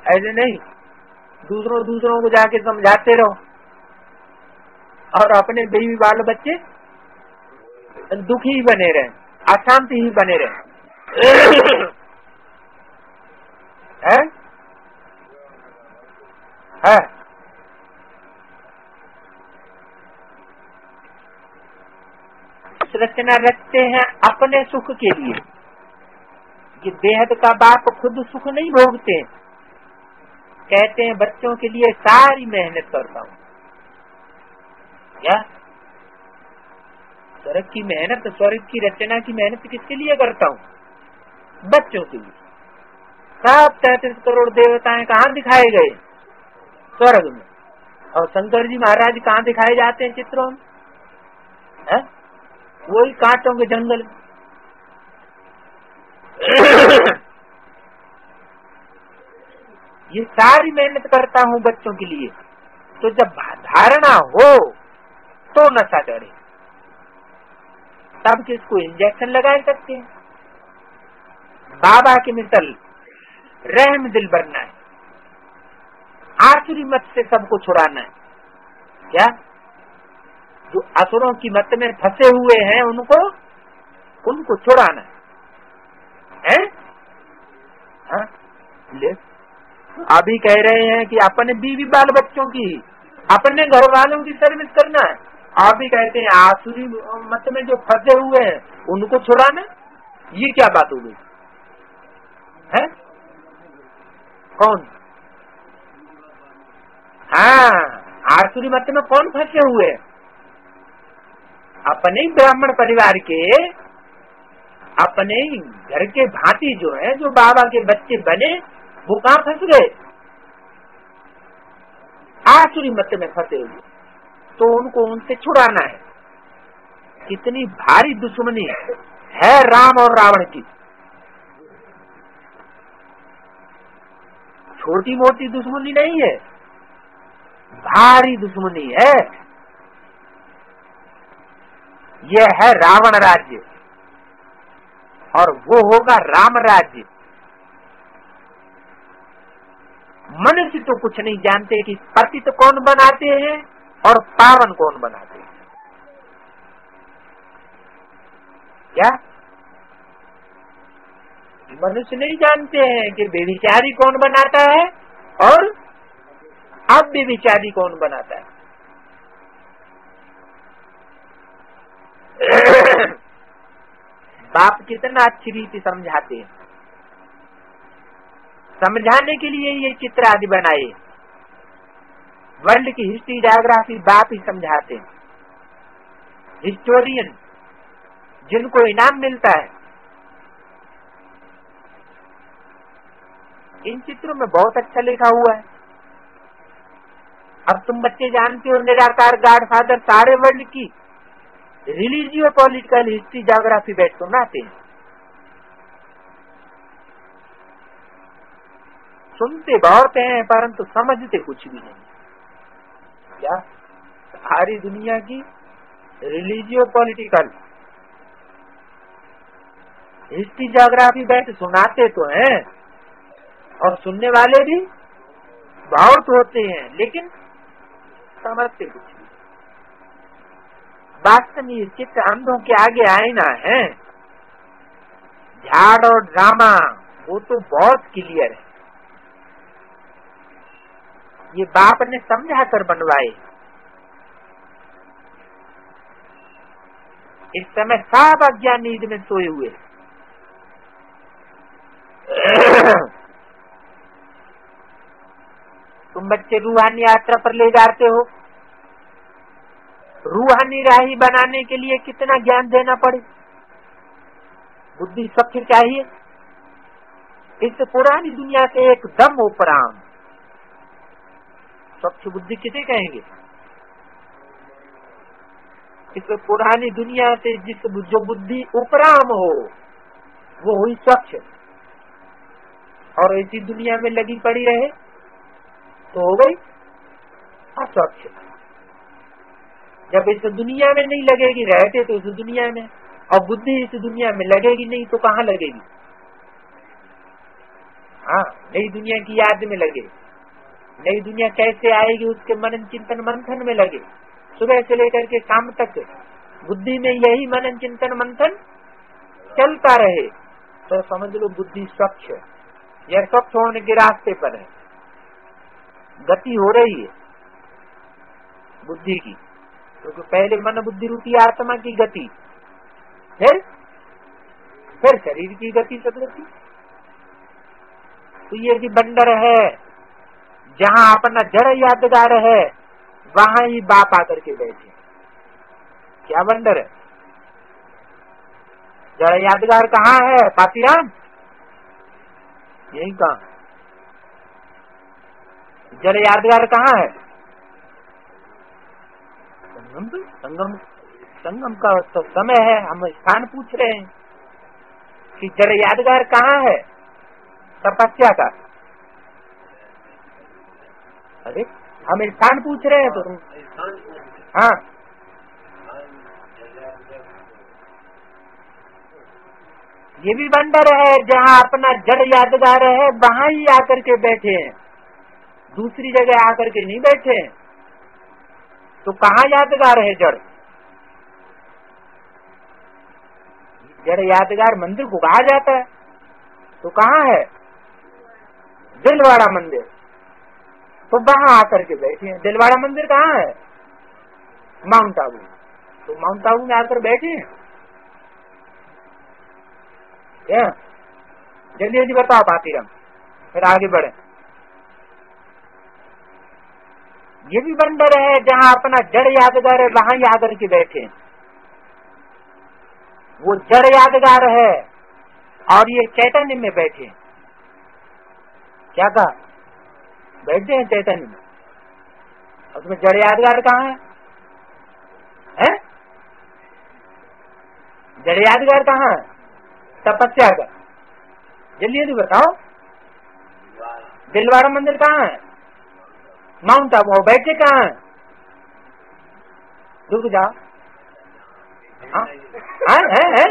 ऐसे नहीं दूसरों को जाके समझाते रहो और अपने बीवी बाल बच्चे दुखी ही बने रहे, अशांति ही बने रहे। है? रचना रचते हैं अपने सुख के लिए। ये बेहद का बाप खुद सुख नहीं भोगते, कहते हैं बच्चों के लिए सारी मेहनत करता हूँ। क्या स्वर्ग की मेहनत, स्वर्ग की रचना की मेहनत किसके लिए करता हूँ? बच्चों के लिए। सब 33 करोड़ देवताएं कहाँ दिखाए गए? स्वर्ग में। और शंकर जी महाराज कहाँ दिखाए जाते हैं? चित्रों में। है? वही कांटों के जंगल। ये सारी मेहनत करता हूँ बच्चों के लिए, तो जब धारणा हो तो नशा चढ़े, तब किसको इंजेक्शन लगा सकते हैं। बाबा के मिसल रहम दिल बनना है, आसुरी मत से सबको छुड़ाना है। क्या जो असुरों की मत में फंसे हुए हैं उनको छुड़ाना है? हाँ? ले अभी कह रहे हैं कि अपने बीवी बाल बच्चों की, अपने घर वालों की सर्विस करना है। अभी कहते हैं आसुरी मत में जो फंसे हुए हैं उनको छुड़ाना। ये क्या बात हो गई है? कौन? हाँ, आसुरी मत में कौन फंसे हुए हैं? अपने ब्राह्मण परिवार के, अपने घर के भांति जो है, जो बाबा के बच्चे बने, वो कहाँ फंस गए? आसुरी मत में फंसे हुए। तो उनको उनसे छुड़ाना है। कितनी भारी दुश्मनी है राम और रावण की। छोटी मोटी दुश्मनी नहीं है, भारी दुश्मनी है। यह है रावण राज्य और वो होगा राम राज्य। मनुष्य तो कुछ नहीं जानते कि पतित कौन बनाते हैं और पावन कौन बनाते हैं। क्या मनुष्य नहीं जानते हैं कि बेविचारी कौन बनाता है और अब बेविचारी कौन बनाता है? बाप कितना अच्छी रीति समझाते हैं। समझाने के लिए ये चित्र आदि बनाए। वर्ल्ड की हिस्ट्री जायोग्राफी बाप ही समझाते हैं। हिस्टोरियन जिनको इनाम मिलता है, इन चित्रों में बहुत अच्छा लिखा हुआ है। अब तुम बच्चे जानते हो निराकार गॉडफादर सारे वर्ल्ड की रिलीजियो पॉलिटिकल हिस्ट्री ज्योग्राफी बैठ सुनाते हैं। सुनते बहुत हैं परंतु समझते कुछ भी नहीं। क्या सारी दुनिया की रिलीजियो पॉलिटिकल हिस्ट्री ज्योग्राफी बैठ सुनाते तो हैं और सुनने वाले भी बहुत होते हैं, लेकिन समझते कुछ नहीं। वास्तव में ये चित्र अंधों के आगे आईना है। झाड़ और ड्रामा वो तो बहुत क्लियर है। ये बाप ने समझा कर बनवाए। इस समय सब अज्ञान नींद में सोए हुए। तुम बच्चे रूहानी यात्रा पर ले जाते हो, रूहानी राही बनाने के लिए कितना ज्ञान देना पड़े, बुद्धि स्वच्छ चाहिए। इस पुरानी दुनिया से एकदम उपराम स्वच्छ बुद्धि किसे कहेंगे? इस पुरानी दुनिया से जो बुद्धि उपराम हो वो हुई स्वच्छ, और इसी दुनिया में लगी पड़ी रहे तो हो गई अस्वच्छ। जब इस दुनिया में नहीं लगेगी, रहते तो इस दुनिया में, और बुद्धि इस दुनिया में लगेगी नहीं तो कहाँ लगेगी? हाँ, नई दुनिया की याद में लगे। नई दुनिया कैसे आएगी? उसके मनन चिंतन मंथन में लगे। सुबह से लेकर के शाम तक बुद्धि में यही मनन चिंतन मंथन चलता रहे तो समझ लो बुद्धि स्वच्छ है। यह स्वच्छ होने के रास्ते पर है, गति हो रही है बुद्धि की। क्योंकि पहले मन बुद्धि रूपी आत्मा की गति, फिर शरीर की गति, सदगति। तो ये भी बंदर है, जहाँ अपना जड़ यादगार है वहां ही बाप आकर के बैठे। क्या बंदर है? जड़ यादगार कहाँ है? पातीराम यही कहाँ? जड़ यादगार कहाँ है? संगम। संगम का तो समय है, हम स्थान पूछ रहे हैं कि जड़ यादगार कहाँ है तपस्या का। अरे हम स्थान पूछ रहे हैं तो तुम, हाँ ये भी बंदर है जहाँ अपना जड़ यादगार है वहाँ ही आकर के बैठे हैं, दूसरी जगह आकर के नहीं बैठे हैं। तो कहाँ यादगार है जड़? जड़ यादगार मंदिर को कहा जाता है, तो कहाँ है? दिलवाड़ा मंदिर, तो वहाँ आकर के बैठे हैं। दिलवाड़ा मंदिर कहाँ है? माउंट आबू, तो माउंट आबू में आकर बैठे हैं क्या? जल्दी जल्दी बताओ पातीराम, फिर आगे बढ़े। ये भी बंदर है जहाँ अपना जड़ यादगार है वहाँ ही आकर के बैठे हैं। वो जड़ यादगार है और ये चैतन्य में बैठे हैं। क्या कहा? बैठे हैं चैतन्य में, और तुम्हें जड़ यादगार कहाँ है? हैं? जड़ यादगार कहाँ है तपस्या का? जल्दी जल्दी बताओ। दिलवाड़ा मंदिर कहाँ है? माउंट आबू, बैठे कहाँ है? रुक जाओ। हाँ है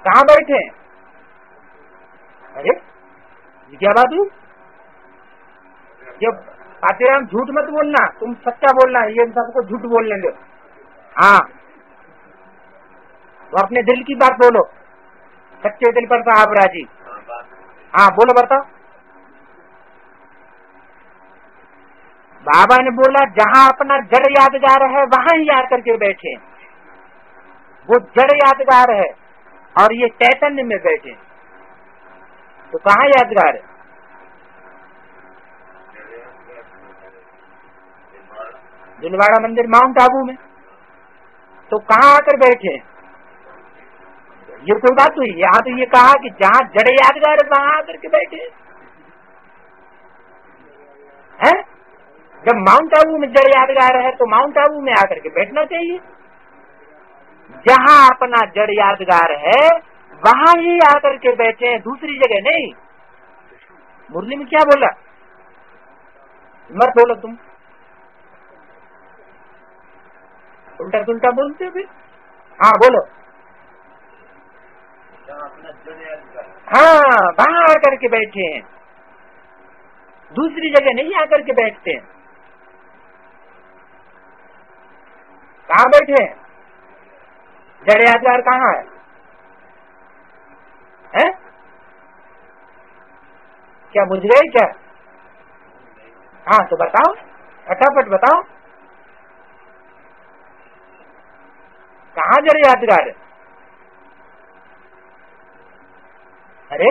कहाँ बैठे? अरे क्या बात हुई? जब पातीराम झूठ मत बोलना, तुम सच्चा बोलना, ये सबको झूठ बोलने दो। हाँ तो अपने दिल की बात बोलो, सच्चे दिल पर साहब राजी। हाँ बोलो, बताओ। बाबा ने बोला जहाँ अपना जड़ यादगार है वहाँ ही आकर के बैठे। वो जड़ यादगार है और ये चैतन्य में बैठे, तो कहाँ यादगार है? दिलवाड़ा मंदिर माउंट आबू में, तो कहाँ आकर बैठे? ये कोई बात हुई? यहाँ तो ये कहा कि जहाँ जड़ यादगार है वहाँ आकर के बैठे हैं। जब माउंट आबू में जड़ यादगार है तो माउंट आबू में आकर के बैठना चाहिए। जहाँ अपना जड़ यादगार है वहाँ ही आकर के बैठे हैं, दूसरी जगह नहीं। मुरली में क्या बोला? मत बोलो तुम, उल्टा उल्टा बोलते हो फिर। हाँ बोलो। हाँ वहाँ आकर के बैठे हैं, दूसरी जगह नहीं आकर के बैठते हैं। कहाँ बैठे हैं? जड़ यादगार कहाँ है? हैं? क्या बुझ गए क्या? हाँ तो बताओ, फटाफट बताओ, कहाँ जड़ यादगार है? अरे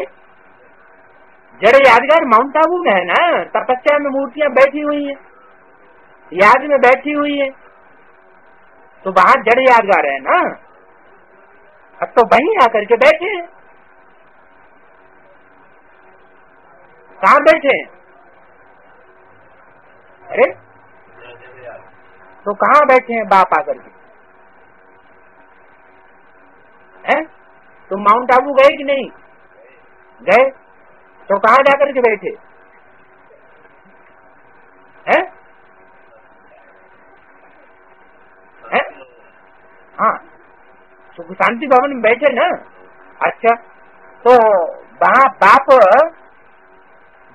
जड़ यादगार माउंट आबू में है ना, तपस्या में मूर्तियां बैठी हुई हैं, याद में बैठी हुई है, तो वहां जड़ यादगार है ना। अब तो वहीं आकर के बैठे हैं। कहाँ बैठे हैं? अरे तो कहाँ बैठे हैं बाप आकर के? हैं? तो माउंट आबू गए कि नहीं गए? तो कहाँ जाकर के बैठे हैं? हैं? हाँ सुख शांति भवन में बैठे ना। अच्छा तो वहाँ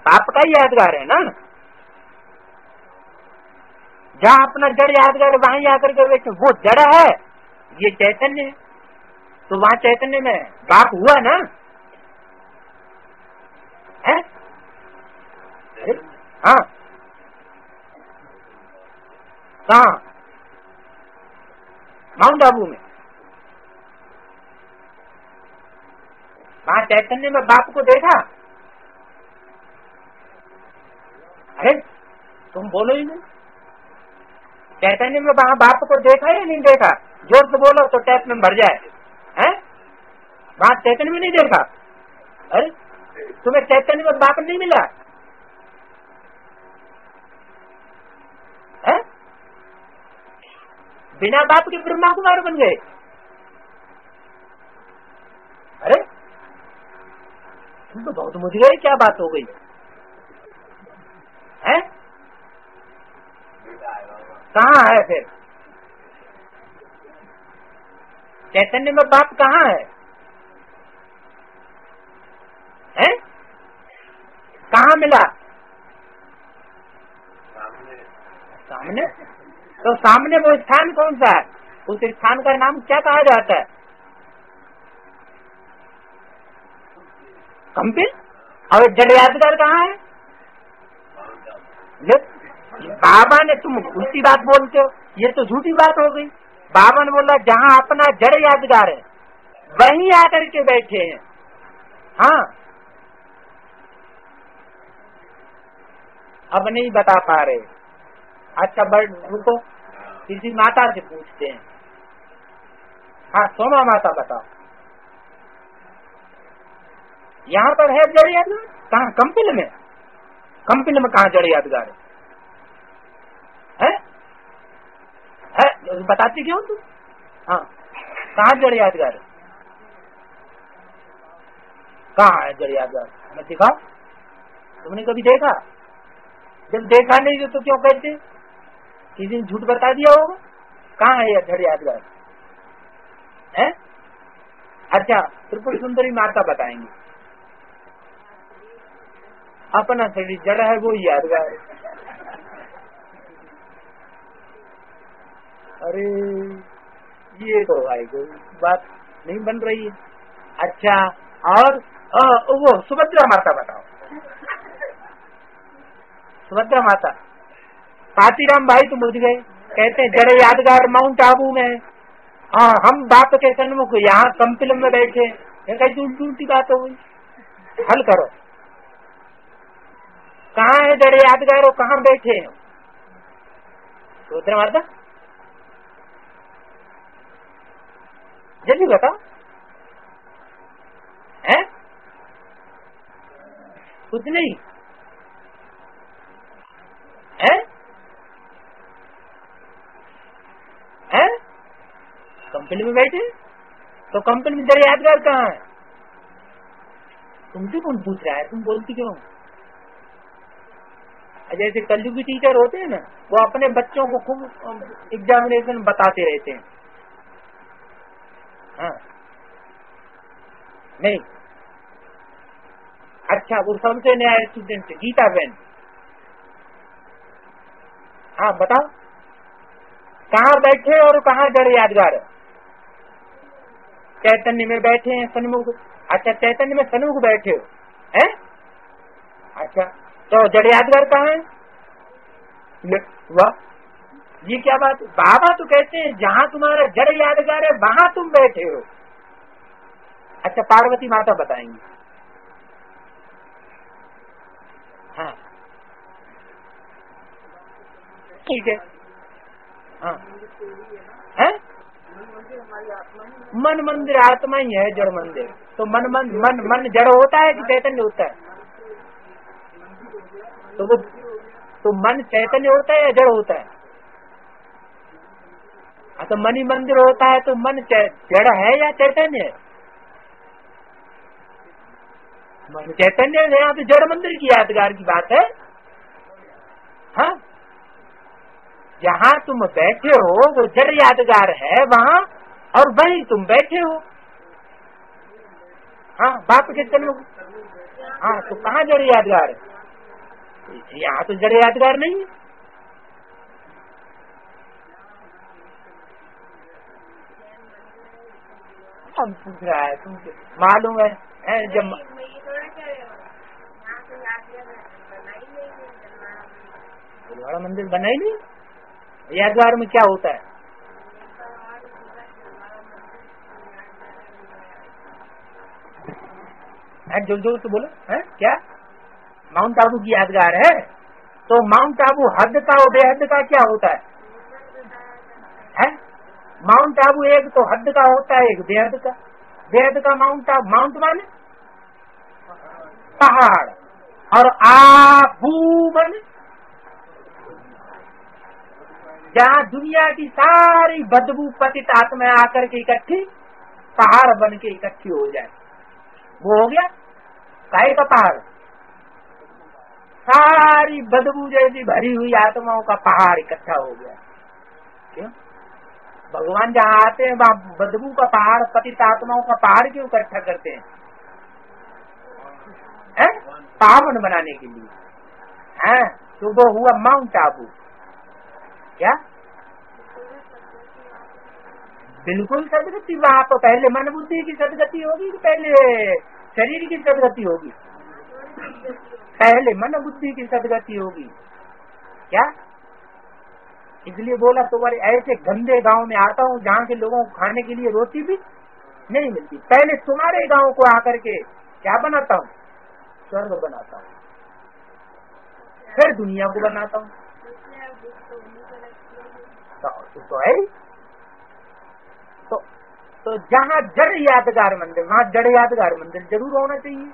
बाप का ही यादगार है ना। जहाँ अपना जड़ यादगार है वहीं आकर के बैठे, वो जड़ है, ये चैतन्य है, तो वहाँ चैतन्य में बाप हुआ ना। है? हाँ कहाँ? माउंट आबू में। वहाँ चैतन्य में बाप को देखा? अरे तुम बोलो ही नहीं। चैतन्य में वहाँ बाप को देखा या नहीं देखा? जोर से बोलो तो टैप में भर जाए। हैं? वहाँ चैतन्य में नहीं देखा? अरे तुम्हें चैतन्य में बाप नहीं मिला? है? बिना बाप के ब्रह्मा कुमार बन गए। अरे तुम तो बहुत मुझ गए, क्या बात हो गई है? कहाँ है फिर चैतन्य में बाप कहाँ है? हैं? कहाँ मिला? सामने। तो सामने वो स्थान कौन सा है? उस स्थान का नाम क्या कहा जाता है? कंपिल। और जड़ यादगार कहाँ है? बाबा ने, तुम उल्टी बात बोलते हो, ये तो झूठी बात हो गई। बाबा ने बोला जहाँ अपना जड़ यादगार है वहीं आकर के बैठे हैं। हाँ, अब नहीं बता पा रहे। अच्छा रुको, किसी माता से पूछते हैं। हाँ सोमा माता बताओ, यहाँ पर है जड़ यादगार? कहाँ? कंपिल में। कंपिल में कहाँ जड़ यादगार है? बताती क्यों तू? हाँ, कहाँ जड़ यादगार है? कहाँ है जड़ यादगार? हमें दिखाओ। तुमने कभी देखा? जब देखा नहीं तो क्यों कहते? किसी ने झूठ बता दिया होगा। कहाँ है यह जड़ यादगार है? अच्छा, त्रिपुर सुंदरी माता बताएंगे। अपना शरीर जड़ है, वो यादगार है। अरे ये तो भाई कोई बात नहीं बन रही है। अच्छा, और वो सुभद्रा माता बताओ। सुभद्रा माता, पातीराम भाई तो मुझ गए, कहते हैं जड़ यादगार माउंट आबू में। हाँ, हम बाप के सन्मुख यहाँ कंपिल में बैठे। कैसी उल्टी बात हो गई? हल करो, कहाँ है जड़ यादगार? कहाँ बैठे हैं सुभद्रा माता? जल्दी बताओ। है कुछ नहीं है? है कंपनी में बैठे, तो कंपनी में जड़ यादगार कहाँ है? तुमसे कौन पूछ रहा है? तुम बोलती क्यों? जैसे कलयुगी टीचर होते हैं ना, वो अपने बच्चों को खूब एग्जामिनेशन बताते रहते हैं। हाँ नहीं, अच्छा, वो सबसे नया स्टूडेंट गीता बहन। हाँ बताओ, कहाँ बैठे और कहाँ जड़ यादगार? चैतन्य में बैठे हैं सन्मुख। अच्छा, चैतन्य में सन्मुख बैठे हो हैं? अच्छा, तो जड़ यादगार कहाँ है? वाह, ये क्या बात है? बाबा तो कहते हैं जहाँ तुम्हारा जड़ यादगार है वहाँ तुम बैठे हो। अच्छा, पार्वती माता बताएंगी। हाँ ठीक है। हाँ है? मन मंदिर आत्मा ही है, जड़ मंदिर। तो मन जड़ होता है कि चैतन्य होता है? तो मन चैतन्य होता है या जड़ होता है? तो मन ही मंदिर होता है, तो मन जड़ है या चैतन्य है? मन चैतन्य है, यहाँ पे जड़ मंदिर की यादगार की बात है। हाँ, जहाँ तुम बैठे हो वो जड़ यादगार है वहाँ, और वहीं तुम बैठे हो। हाँ, बाप के चलो। हाँ, तो कहाँ जड़ यादगार है? यहाँ तो जड़ यादगार नहीं है। हम पूछ रहा है, तुमसे मालूम है जब बड़ा मंदिर बना ही नहीं, यादगार में क्या होता है? जोर जोर से बोलो। है क्या? माउंट आबू की यादगार है? तो माउंट आबू हद का और बेहद का क्या होता है? माउंट आबू एक तो हद का होता है, एक बेहद का। बेहद का माउंट आबू, माउंट माने पहाड़, और आबू माने जहाँ दुनिया की सारी बदबू पतित आत्मा आकर के इकट्ठी पहाड़ बन के इकट्ठी हो जाए, वो हो गया काहे का पहाड़। सारी बदबू जैसी भरी हुई आत्माओं का पहाड़ इकट्ठा हो गया। क्यों? भगवान जहाँ आते हैं वहाँ बदबू का पहाड़, पतित आत्माओं का पहाड़ क्यों इकट्ठा करते हैं? पावन बनाने के लिए। हैं? तो वो हुआ माउंट आबू। क्या? बिल्कुल सदगति। वहाँ पर पहले मन बुद्धि की सदगति होगी कि पहले शरीर की सदगति होगी? पहले मन बुद्धि की सदगति होगी। क्या? इसलिए बोला तुम्हारे ऐसे गंदे गांव में आता हूँ जहाँ के लोगों को खाने के लिए रोटी भी नहीं मिलती, पहले तुम्हारे गांव को आकर के क्या बनाता हूँ? स्वर्ग बनाता हूँ, फिर दुनिया को बनाता हूँ। तो है तो जहाँ जड़ यादगार मंदिर, वहाँ जड़ यादगार मंदिर जरूर होना चाहिए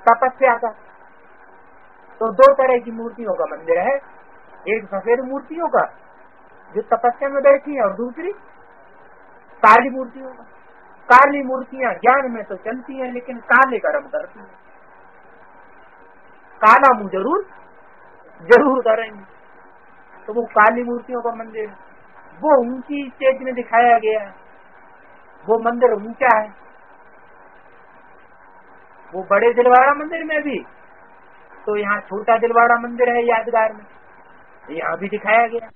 तपस्या का। तो दो तरह की मूर्तियों का मंदिर है, एक सफेद मूर्तियों का जो तपस्या में बैठी है, और दूसरी काली मूर्तियों का। काली मूर्तियां ज्ञान में तो चलती हैं लेकिन काले कर्म करती हैं, काला मुंह जरूर करेंगे। तो वो काली मूर्तियों का मंदिर, वो ऊंची स्टेज में दिखाया गया है, वो मंदिर ऊंचा है। वो बड़े दिलवाड़ा मंदिर में भी, तो यहाँ छोटा दिलवाड़ा मंदिर है यादगार में, यहाँ भी दिखाया गया।